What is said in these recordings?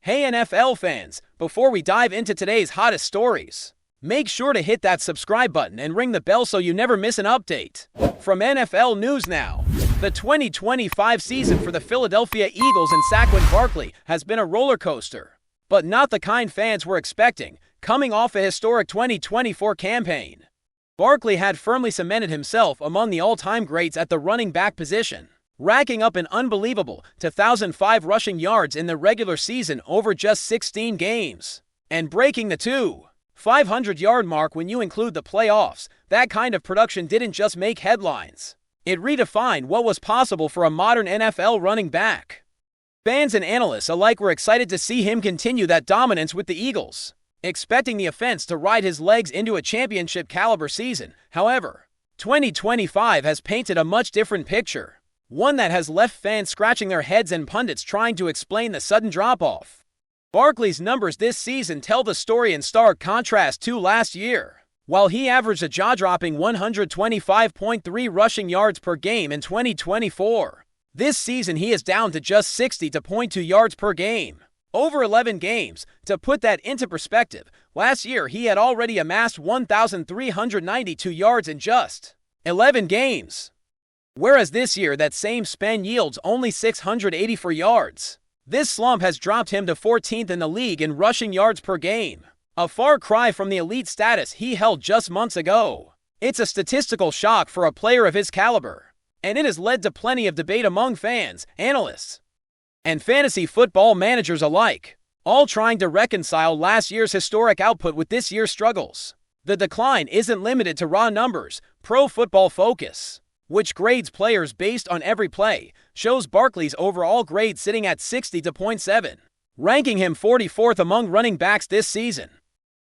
Hey NFL fans, before we dive into today's hottest stories, make sure to hit that subscribe button and ring the bell so you never miss an update. From NFL News Now, the 2025 season for the Philadelphia Eagles and Saquon Barkley has been a roller coaster, but not the kind fans were expecting, coming off a historic 2024 campaign. Barkley had firmly cemented himself among the all-time greats at the running back position, racking up an unbelievable 2,005 rushing yards in the regular season over just 16 games, and breaking the 500-yard mark when you include the playoffs. That kind of production didn't just make headlines. It redefined what was possible for a modern NFL running back. Fans and analysts alike were excited to see him continue that dominance with the Eagles, expecting the offense to ride his legs into a championship-caliber season. However, 2025 has painted a much different picture, one that has left fans scratching their heads and pundits trying to explain the sudden drop-off. Barkley's numbers this season tell the story in stark contrast to last year. While he averaged a jaw-dropping 125.3 rushing yards per game in 2024, this season he is down to just 60.2 yards per game over 11 games. To put that into perspective, last year he had already amassed 1,392 yards in just 11 games. Whereas this year that same span yields only 684 yards. This slump has dropped him to 14th in the league in rushing yards per game, a far cry from the elite status he held just months ago. It's a statistical shock for a player of his caliber, and it has led to plenty of debate among fans, analysts, and fantasy football managers alike, all trying to reconcile last year's historic output with this year's struggles. The decline isn't limited to raw numbers. Pro Football Focus, which grades players based on every play, shows Barkley's overall grade sitting at 60.7, ranking him 44th among running backs this season.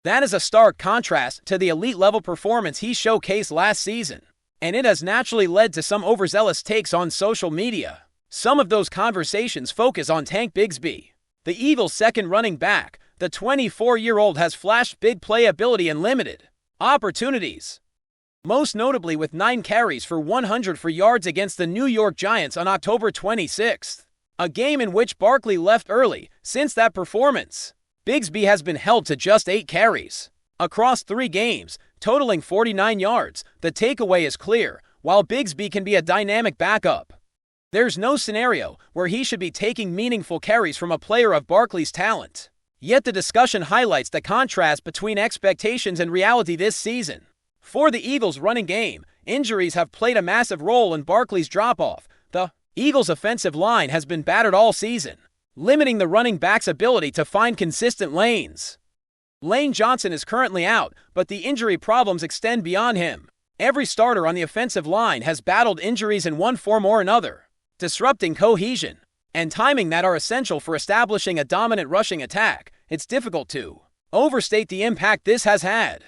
That is a stark contrast to the elite-level performance he showcased last season, and it has naturally led to some overzealous takes on social media. Some of those conversations focus on Tank Bigsby, the Eagles' second running back. The 24-year-old has flashed big playability and limited opportunities, most notably with 9 carries for 104 yards against the New York Giants on October 26th, a game in which Barkley left early. Since that performance, Bigsby has been held to just 8 carries across 3 games, totaling 49 yards. The takeaway is clear. While Bigsby can be a dynamic backup, there's no scenario where he should be taking meaningful carries from a player of Barkley's talent. Yet the discussion highlights the contrast between expectations and reality this season. For the Eagles' running game, injuries have played a massive role in Barkley's drop-off. The Eagles' offensive line has been battered all season, limiting the running back's ability to find consistent lanes. Lane Johnson is currently out, but the injury problems extend beyond him. Every starter on the offensive line has battled injuries in one form or another, disrupting cohesion and timing that are essential for establishing a dominant rushing attack. It's difficult to overstate the impact this has had,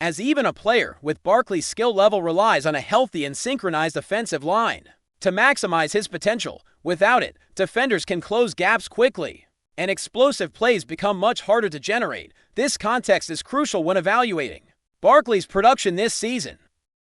as even a player with Barkley's skill level relies on a healthy and synchronized offensive line to maximize his potential. Without it, defenders can close gaps quickly, and explosive plays become much harder to generate. This context is crucial when evaluating Barkley's production this season,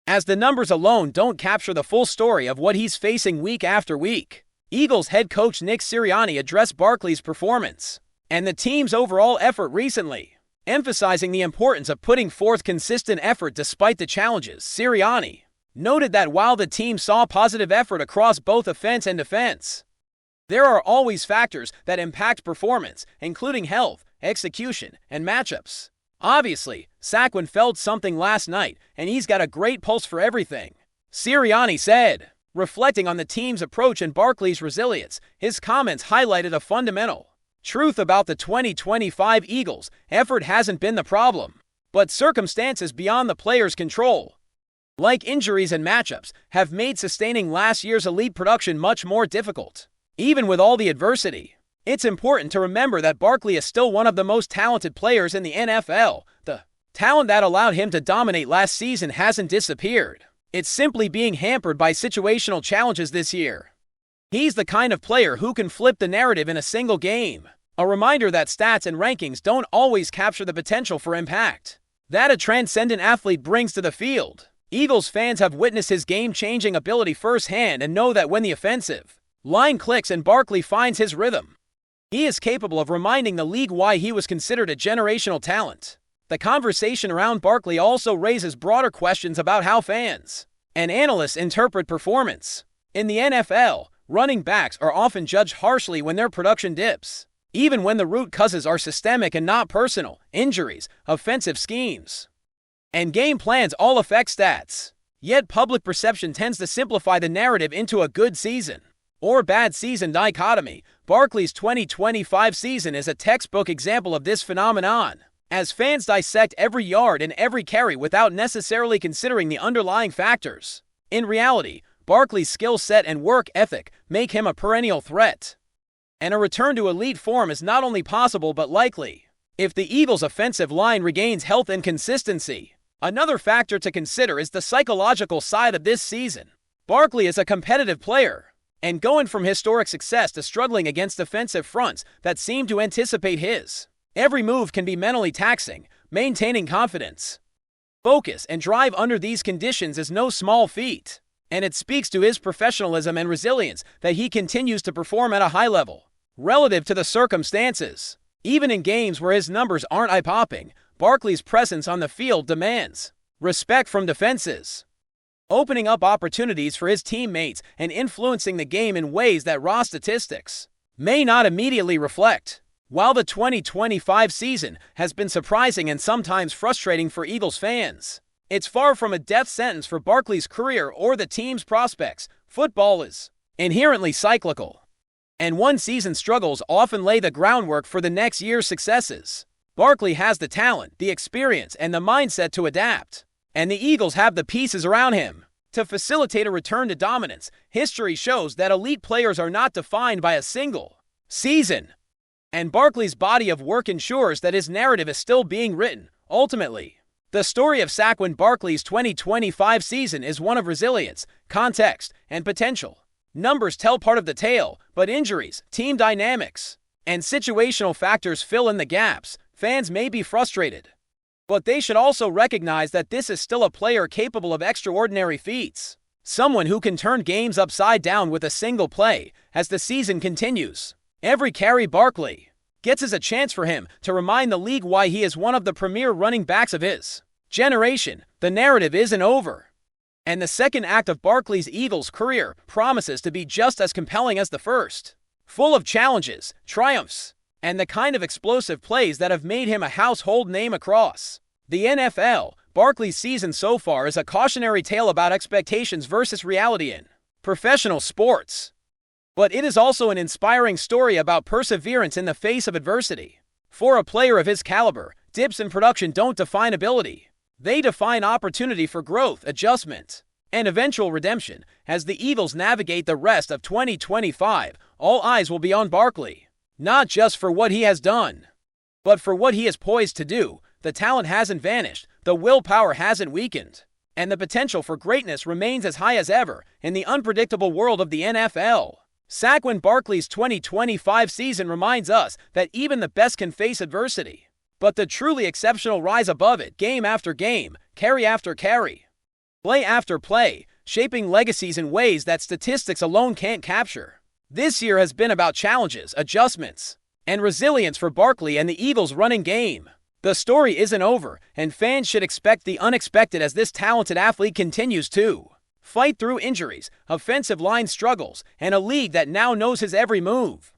as the numbers alone don't capture the full story of what he's facing week after week. Eagles head coach Nick Sirianni addressed Barkley's performance and the team's overall effort recently, emphasizing the importance of putting forth consistent effort despite the challenges. Sirianni noted that while the team saw positive effort across both offense and defense, there are always factors that impact performance, including health, execution, and matchups. Obviously, Saquon felt something last night, and he's got a great pulse for everything, Sirianni said. Reflecting on the team's approach and Barkley's resilience, his comments highlighted a fundamental truth about the 2025 Eagles. Effort hasn't been the problem, but circumstances beyond the player's control, like injuries and matchups, have made sustaining last year's elite production much more difficult. Even with all the adversity, it's important to remember that Barkley is still one of the most talented players in the NFL. The talent that allowed him to dominate last season hasn't disappeared. It's simply being hampered by situational challenges this year. He's the kind of player who can flip the narrative in a single game. A reminder that stats and rankings don't always capture the potential for impact that a transcendent athlete brings to the field. Eagles fans have witnessed his game-changing ability firsthand and know that when the offensive line clicks and Barkley finds his rhythm, He is capable of reminding the league why he was considered a generational talent. The conversation around Barkley also raises broader questions about how fans and analysts interpret performance. In the NFL, running backs are often judged harshly when their production dips, even when the root causes are systemic and not personal. Injuries, offensive schemes, and game plans all affect stats. Yet public perception tends to simplify the narrative into a good season or bad season dichotomy. Barkley's 2025 season is a textbook example of this phenomenon, as fans dissect every yard and every carry without necessarily considering the underlying factors. In reality, Barkley's skill set and work ethic make him a perennial threat, and a return to elite form is not only possible but likely if the Eagles' offensive line regains health and consistency. Another factor to consider is the psychological side of this season. Barkley is a competitive player, and going from historic success to struggling against defensive fronts that seem to anticipate his every move can be mentally taxing. Maintaining confidence, focus, and drive under these conditions is no small feat, and it speaks to his professionalism and resilience that he continues to perform at a high level relative to the circumstances. Even in games where his numbers aren't eye-popping, Barkley's presence on the field demands respect from defenses, opening up opportunities for his teammates and influencing the game in ways that raw statistics may not immediately reflect. While the 2025 season has been surprising and sometimes frustrating for Eagles fans, it's far from a death sentence for Barkley's career or the team's prospects. Football is inherently cyclical, and one season's struggles often lay the groundwork for the next year's successes. Barkley has the talent, the experience, and the mindset to adapt, and the Eagles have the pieces around him to facilitate a return to dominance. History shows that elite players are not defined by a single season, and Barkley's body of work ensures that his narrative is still being written. Ultimately, the story of Saquon Barkley's 2025 season is one of resilience, context, and potential. Numbers tell part of the tale, but injuries, team dynamics, and situational factors fill in the gaps. Fans may be frustrated, but they should also recognize that this is still a player capable of extraordinary feats, someone who can turn games upside down with a single play. As the season continues, every carry Barkley gets is a chance for him to remind the league why he is one of the premier running backs of his generation. The narrative isn't over, and the second act of Barkley's Eagles career promises to be just as compelling as the first, full of challenges, triumphs, and the kind of explosive plays that have made him a household name across the NFL. Barkley's season so far is a cautionary tale about expectations versus reality in professional sports, but it is also an inspiring story about perseverance in the face of adversity. For a player of his caliber, dips in production don't define ability. They define opportunity for growth, adjustment, and eventual redemption. As the Eagles navigate the rest of 2025, all eyes will be on Barkley, not just for what he has done, but for what he is poised to do. The talent hasn't vanished, the willpower hasn't weakened, and the potential for greatness remains as high as ever in the unpredictable world of the NFL. Saquon Barkley's 2025 season reminds us that even the best can face adversity, but the truly exceptional rise above it, game after game, carry after carry, play after play, shaping legacies in ways that statistics alone can't capture. This year has been about challenges, adjustments, and resilience for Barkley and the Eagles' running game. The story isn't over, and fans should expect the unexpected as this talented athlete continues to fight through injuries, offensive line struggles, and a league that now knows his every move.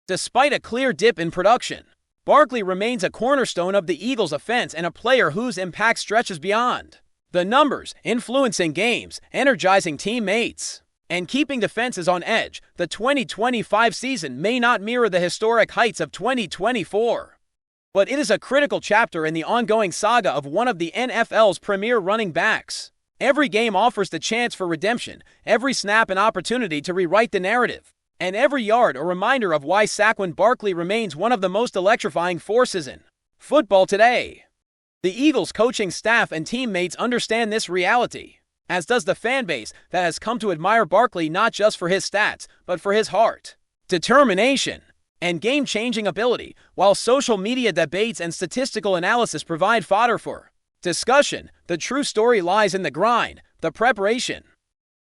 Despite a clear dip in production, Barkley remains a cornerstone of the Eagles' offense and a player whose impact stretches beyond the numbers, influencing games, energizing teammates, and keeping defenses on edge. The 2025 season may not mirror the historic heights of 2024, but it is a critical chapter in the ongoing saga of one of the NFL's premier running backs. Every game offers the chance for redemption, every snap an opportunity to rewrite the narrative, and every yard a reminder of why Saquon Barkley remains one of the most electrifying forces in football today. The Eagles' coaching staff and teammates understand this reality, as does the fan base that has come to admire Barkley not just for his stats, but for his heart, determination, and game-changing ability. While social media debates and statistical analysis provide fodder for discussion, the true story lies in the grind, the preparation,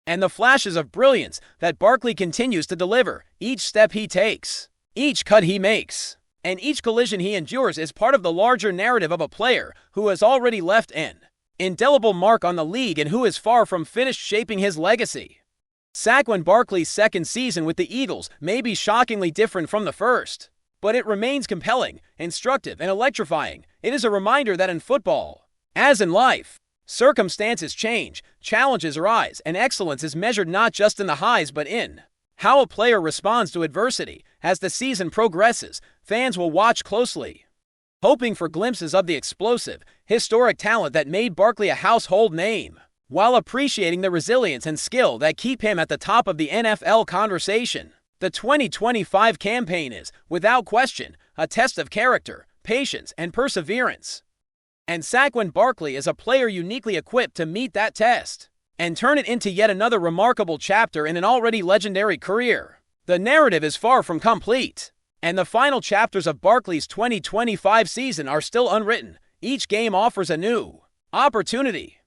and the flashes of brilliance that Barkley continues to deliver. Each step he takes Each cut he makes, and each collision he endures is part of the larger narrative of a player who has already left an indelible mark on the league and who is far from finished shaping his legacy. Saquon Barkley's second season with the Eagles may be shockingly different from the first, but it remains compelling, instructive, and electrifying. It is a reminder that in football, as in life, circumstances change, challenges arise, and excellence is measured not just in the highs but in how a player responds to adversity. As the season progresses, fans will watch closely, hoping for glimpses of the explosive, historic talent that made Barkley a household name, while appreciating the resilience and skill that keep him at the top of the NFL conversation. The 2025 campaign is, without question, a test of character, patience, and perseverance. And Saquon Barkley is a player uniquely equipped to meet that test and turn it into yet another remarkable chapter in an already legendary career. The narrative is far from complete, and the final chapters of Barkley's 2025 season are still unwritten. Each game offers a new opportunity,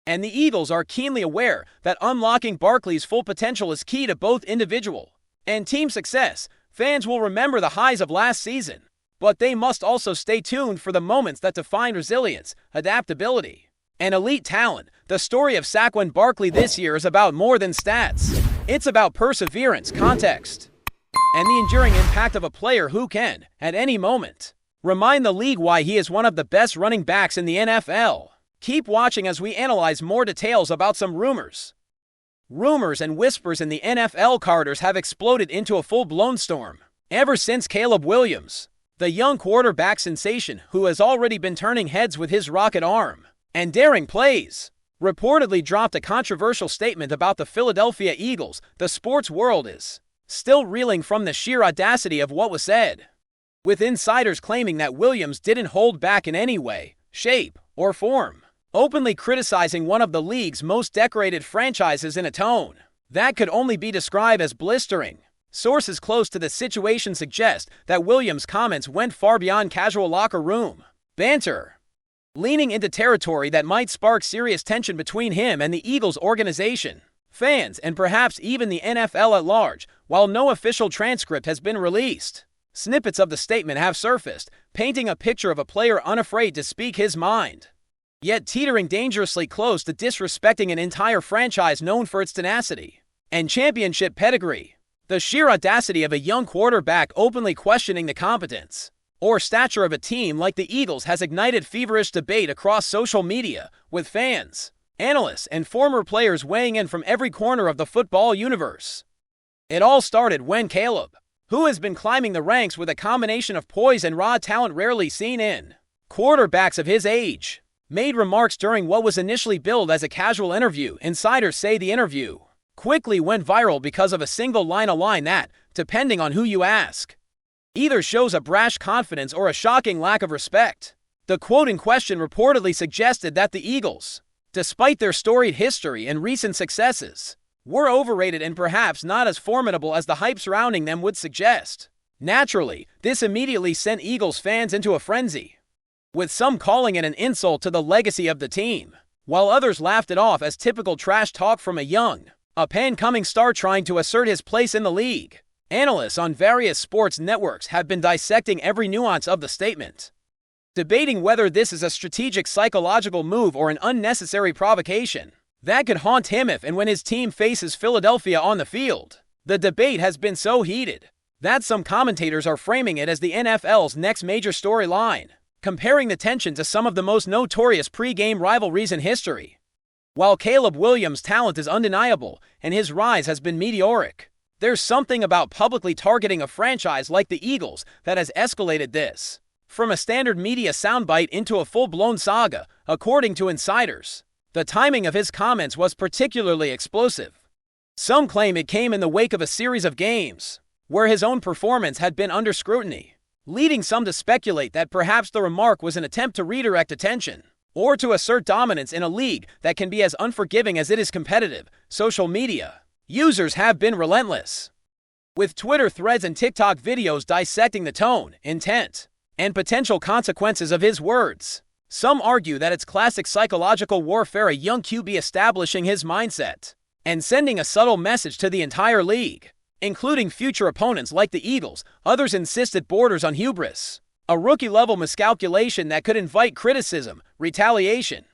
and the Eagles are keenly aware that unlocking Barkley's full potential is key to both individual and team success. Fans will remember the highs of last season, but they must also stay tuned for the moments that define resilience, adaptability, and elite talent. The story of Saquon Barkley this year is about more than stats. It's about perseverance, context, and the enduring impact of a player who can, at any moment, remind the league why he is one of the best running backs in the NFL. Keep watching as we analyze more details about some rumors. Rumors and whispers in the NFL corridors have exploded into a full-blown storm ever since Caleb Williams, the young quarterback sensation who has already been turning heads with his rocket arm and daring plays, reportedly dropped a controversial statement about the Philadelphia Eagles. The sports world is still reeling from the sheer audacity of what was said, with insiders claiming that Williams didn't hold back in any way, shape, or form, openly criticizing one of the league's most decorated franchises in a tone that could only be described as blistering. Sources close to the situation suggest that Williams' comments went far beyond casual locker room banter, leaning into territory that might spark serious tension between him and the Eagles organization, fans, and perhaps even the NFL at large. While no official transcript has been released, snippets of the statement have surfaced, painting a picture of a player unafraid to speak his mind, yet teetering dangerously close to disrespecting an entire franchise known for its tenacity and championship pedigree. The sheer audacity of a young quarterback openly questioning the competence or stature of a team like the Eagles has ignited feverish debate across social media, with fans, analysts, and former players weighing in from every corner of the football universe. It all started when Caleb, who has been climbing the ranks with a combination of poise and raw talent rarely seen in quarterbacks of his age, made remarks during what was initially billed as a casual interview. Insiders say the interview quickly went viral because of a single line that, depending on who you ask, either shows a brash confidence or a shocking lack of respect. The quote in question reportedly suggested that the Eagles, despite their storied history and recent successes, were overrated and perhaps not as formidable as the hype surrounding them would suggest. Naturally, this immediately sent Eagles fans into a frenzy, with some calling it an insult to the legacy of the team, while others laughed it off as typical trash talk from a young, up-and-coming star trying to assert his place in the league. Analysts on various sports networks have been dissecting every nuance of the statement, debating whether this is a strategic psychological move or an unnecessary provocation that could haunt him if and when his team faces Philadelphia on the field. The debate has been so heated that some commentators are framing it as the NFL's next major storyline, comparing the tension to some of the most notorious pre-game rivalries in history. While Caleb Williams' talent is undeniable and his rise has been meteoric, there's something about publicly targeting a franchise like the Eagles that has escalated this from a standard media soundbite into a full-blown saga. According to insiders, the timing of his comments was particularly explosive. Some claim it came in the wake of a series of games where his own performance had been under scrutiny, leading some to speculate that perhaps the remark was an attempt to redirect attention or to assert dominance in a league that can be as unforgiving as it is competitive. Social media users have been relentless, with Twitter threads and TikTok videos dissecting the tone, intent, and potential consequences of his words. Some argue that it's classic psychological warfare, a young QB establishing his mindset and sending a subtle message to the entire league. including future opponents like the Eagles. Others insist it borders on hubris, a rookie-level miscalculation that could invite criticism, retaliation,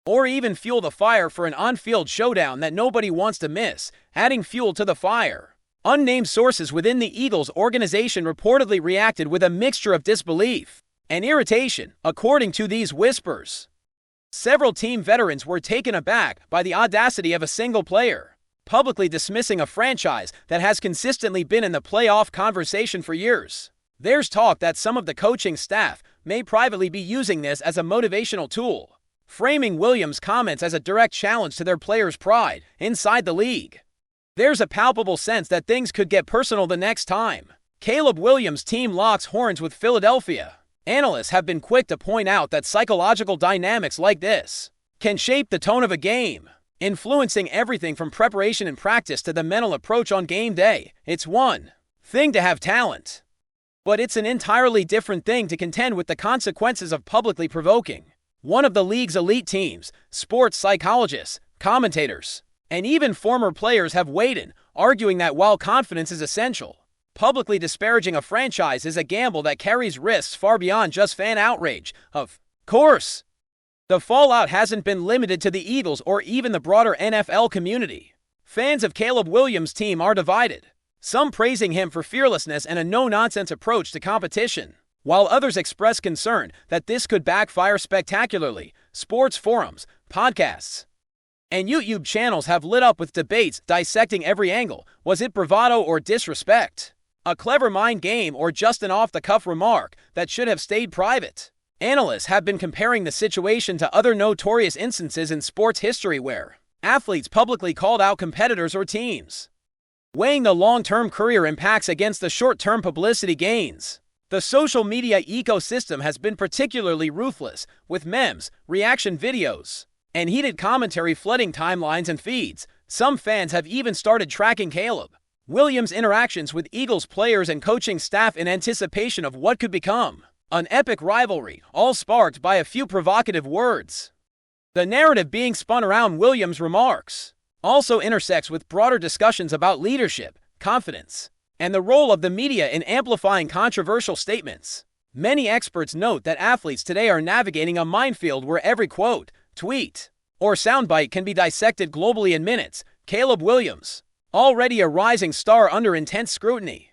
or even fuel the fire for an on-field showdown that nobody wants to miss, adding fuel to the fire. Unnamed sources within the Eagles organization reportedly reacted with a mixture of disbelief and irritation, according to these whispers. Several team veterans were taken aback by the audacity of a single player, publicly dismissing a franchise that has consistently been in the playoff conversation for years. There's talk that some of the coaching staff may privately be using this as a motivational tool, framing Williams' comments as a direct challenge to their players' pride inside the league. There's a palpable sense that things could get personal the next time Caleb Williams' team locks horns with Philadelphia. Analysts have been quick to point out that psychological dynamics like this can shape the tone of a game, influencing everything from preparation and practice to the mental approach on game day. It's one thing to have talent, but it's an entirely different thing to contend with the consequences of publicly provoking one of the league's elite teams. Sports psychologists, commentators, and even former players have weighed in, arguing that while confidence is essential, publicly disparaging a franchise is a gamble that carries risks far beyond just fan outrage. Of course, the fallout hasn't been limited to the Eagles or even the broader NFL community. Fans of Caleb Williams' team are divided, some praising him for fearlessness and a no-nonsense approach to competition, while others express concern that this could backfire spectacularly. Sports forums, podcasts, and YouTube channels have lit up with debates dissecting every angle. Was it bravado or disrespect? A clever mind game or just an off-the-cuff remark that should have stayed private? Analysts have been comparing the situation to other notorious instances in sports history where athletes publicly called out competitors or teams, weighing the long-term career impacts against the short-term publicity gains. The social media ecosystem has been particularly ruthless, with memes, reaction videos, and heated commentary flooding timelines and feeds. Some fans have even started tracking Caleb Williams' interactions with Eagles players and coaching staff in anticipation of what could become an epic rivalry, all sparked by a few provocative words. The narrative being spun around Williams' remarks also intersects with broader discussions about leadership, confidence, and the role of the media in amplifying controversial statements. Many experts note that athletes today are navigating a minefield where every quote, tweet, or soundbite can be dissected globally in minutes. Caleb Williams, already a rising star under intense scrutiny,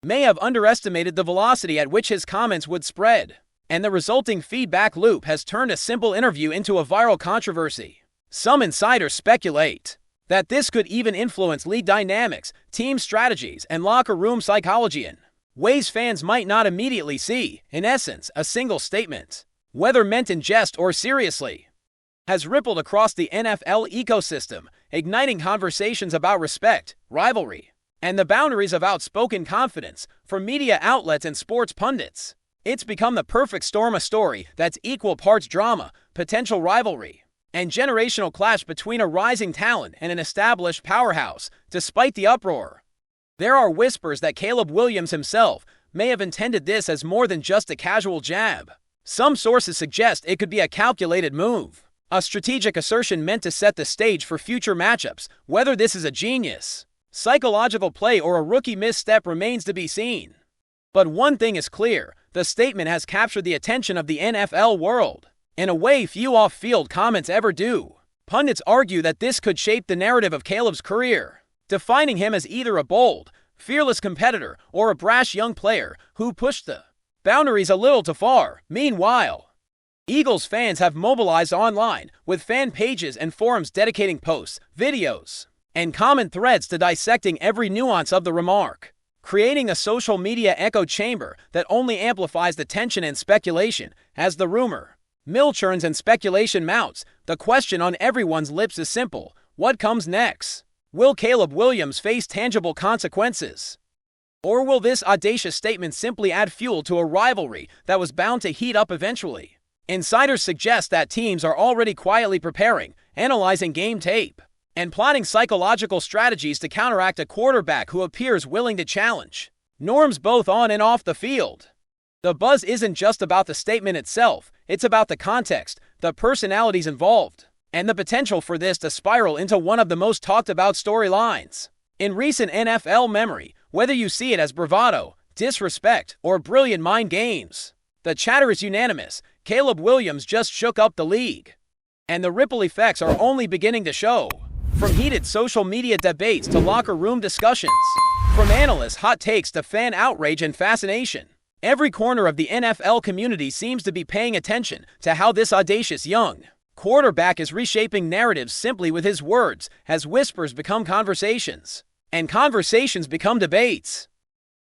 may have underestimated the velocity at which his comments would spread, and the resulting feedback loop has turned a simple interview into a viral controversy. Some insiders speculate that this could even influence league dynamics, team strategies, and locker room psychology in ways fans might not immediately see. In essence, a single statement, whether meant in jest or seriously, has rippled across the NFL ecosystem, igniting conversations about respect, rivalry, and the boundaries of outspoken confidence. For media outlets and sports pundits, it's become the perfect storm, a story that's equal parts drama, potential rivalry, and generational clash between a rising talent and an established powerhouse. Despite the uproar, there are whispers that Caleb Williams himself may have intended this as more than just a casual jab. Some sources suggest it could be a calculated move, a strategic assertion meant to set the stage for future matchups. Whether this is a genius psychological play or a rookie misstep remains to be seen. But one thing is clear, the statement has captured the attention of the NFL world in a way few off-field comments ever do. Pundits argue that this could shape the narrative of Caleb's career, defining him as either a bold, fearless competitor or a brash young player who pushed the boundaries a little too far. Meanwhile, Eagles fans have mobilized online, with fan pages and forums dedicating posts, videos, and comment threads to dissecting every nuance of the remark, creating a social media echo chamber that only amplifies the tension and speculation. As the rumor mill churns and speculation mounts, the question on everyone's lips is simple: what comes next? Will Caleb Williams face tangible consequences? Or will this audacious statement simply add fuel to a rivalry that was bound to heat up eventually? Insiders suggest that teams are already quietly preparing, analyzing game tape, and plotting psychological strategies to counteract a quarterback who appears willing to challenge norms both on and off the field. The buzz isn't just about the statement itself, it's about the context, the personalities involved, and the potential for this to spiral into one of the most talked about storylines In recent NFL memory, whether you see it as bravado, disrespect, or brilliant mind games, the chatter is unanimous. Caleb Williams just shook up the league. And the ripple effects are only beginning to show. From heated social media debates to locker room discussions, from analysts' hot takes to fan outrage and fascination, every corner of the NFL community seems to be paying attention to how this audacious young quarterback is reshaping narratives simply with his words as whispers become conversations, and conversations become debates.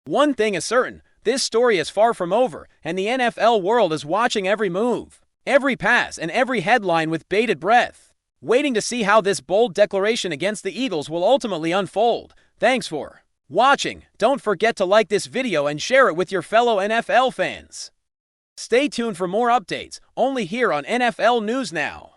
One thing is certain, this story is far from over, and the NFL world is watching every move, every pass, and every headline with bated breath, waiting to see how this bold declaration against the Eagles will ultimately unfold. Thanks for watching. Don't forget to like this video and share it with your fellow NFL fans. Stay tuned for more updates, only here on NFL News Now.